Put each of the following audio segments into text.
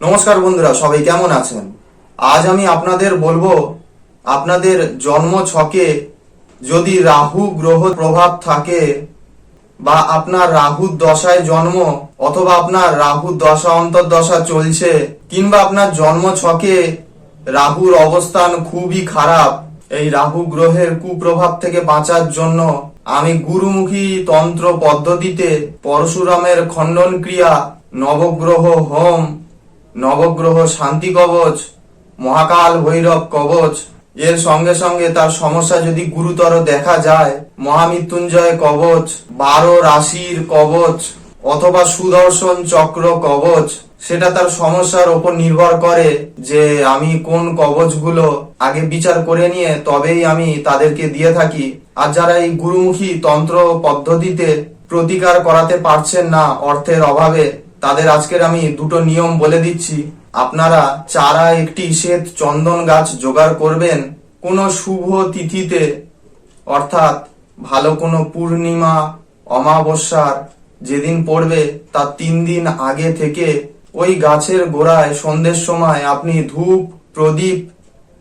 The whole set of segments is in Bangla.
নমস্কার বন্ধুরা, সবাই কেমন আছেন? আজ আমি আপনাদের বলবো আপনাদের জন্ম ছকে যদি রাহু গ্রহ প্রভাব থাকে বা আপনার রাহু দশায় জন্ম অথবা আপনার রাহু দশা অন্তর্দশা চলছে কিংবা আপনার জন্ম ছকে রাহুর অবস্থান খুবই খারাপ, এই রাহু গ্রহের কুপ্রভাব থেকে বাঁচার জন্য আমি গুরুমুখী তন্ত্র পদ্ধতিতে পরশুরামের খণ্ডন ক্রিয়া, নবগ্রহ হোম, নবগ্রহ শান্তি কবচ, মহাকাল ভৈরব কবচ, এর সঙ্গে সঙ্গে তার সমস্যা যদি গুরুতর দেখা যায় মহামৃত্যুঞ্জয় কবচ, 12 রাশির কবচ অথবা সুদর্শন চক্র কবচ, সেটা তার সমস্যার উপর নির্ভর করে যে আমি কোন কবচগুলো আগে বিচার করে নিয়ে তবেই আমি তাদেরকে দিয়ে থাকি। আর যারা এই গুরুমুখী তন্ত্র পদ্ধতিতে প্রতিকার করাতে পারছেন না অর্থের অভাবে, তাদের আজকের আমি দুটো নিয়ম বলে দিচ্ছি। আপনারা চারা একটি শ্বেত চন্দন গাছ জোগাড় করবেন কোনো শুভ তিথিতে, অর্থাৎ ভালো কোনো পূর্ণিমা অমাবস্যার যেদিন পড়বে তার 3 দিন আগে থেকে ওই গাছের গোড়ায় সন্ধ্যের সময় আপনি ধূপ প্রদীপ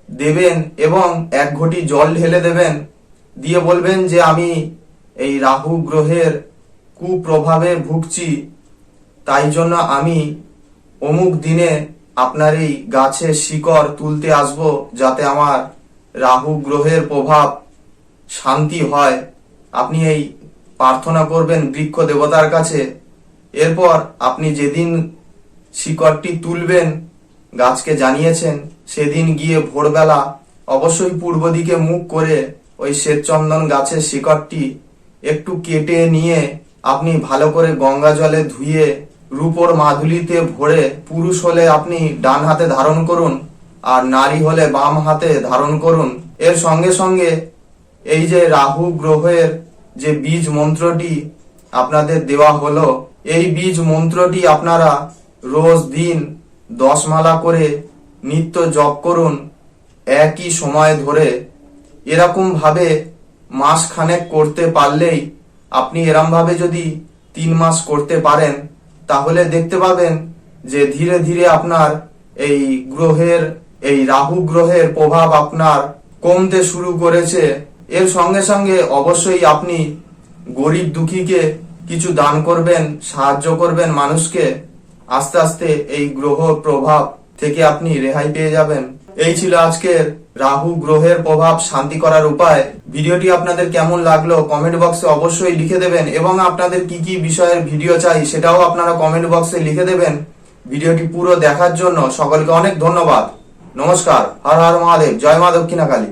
দেবেন এবং 1 ঘটি জল ঢেলে দেবেন, দিয়ে বলবেন যে আমি এই রাহু গ্রহের কুপ্রভাবে ভুগছি, তাই জন্য আমি অমুক দিনে আপনার এই গাছের শিকড় তুলতে আসব যাতে আমার রাহু গ্রহের প্রভাব শান্তি হয়। আপনি এই প্রার্থনা করবেন বৃক্ষ দেবতার কাছে। এরপর আপনি যেদিন শিকড়টি তুলবেন গাছকে জানিয়েছেন, সেদিন গিয়ে ভোরবেলা অবশ্যই পূর্ব দিকে মুখ করে ওই শ্বেতচন্দন গাছের শিকড়টি একটু কেটে নিয়ে আপনি ভালো করে গঙ্গা জলে ধুয়ে রূপোর মাধুলিতে ভরে, পুরুষ হলে আপনি ডান হাতে ধারণ করুন আর নারী হলে বাম হাতে ধারণ করুন। এর সঙ্গে সঙ্গে এই যে রাহু গ্রহের যে বীজ মন্ত্রটি আপনাদের দেওয়া হলো, এই বীজ মন্ত্রটি আপনারা রোজ দিন 10 মালা করে নিত্য জপ করুন একই সময় ধরে। এরকম ভাবে মাস খানেক করতে পারলেই, আপনি এরম ভাবে যদি 3 মাস করতে পারেন, তাহলে দেখতে পাবেন যে ধীরে ধীরে আপনার এই গ্রহের, এই রাহু গ্রহের প্রভাব আপনার কমতে শুরু করেছে। এর সঙ্গে সঙ্গে অবশ্যই আপনি গরিব দুঃখীকে কিছু দান করবেন, সাহায্য করবেন মানুষকে। আস্তে আস্তে এই গ্রহ প্রভাব থেকে আপনি রেহাই পেয়ে যাবেন। এই ছিল আজকের রাহু গ্রহের প্রভাব শান্তি করার উপায়। ভিডিওটি আপনাদের কেমন লাগলো কমেন্ট বক্সে অবশ্যই লিখে দেবেন এবং আপনাদের কি কি বিষয়ের ভিডিও চাই সেটাও আপনারা কমেন্ট বক্সে লিখে দেবেন। ভিডিওটি পুরো দেখার জন্য সকলকে অনেক ধন্যবাদ। নমস্কার। হর হর মহাদেব। জয় মা দক্ষিণাকালী।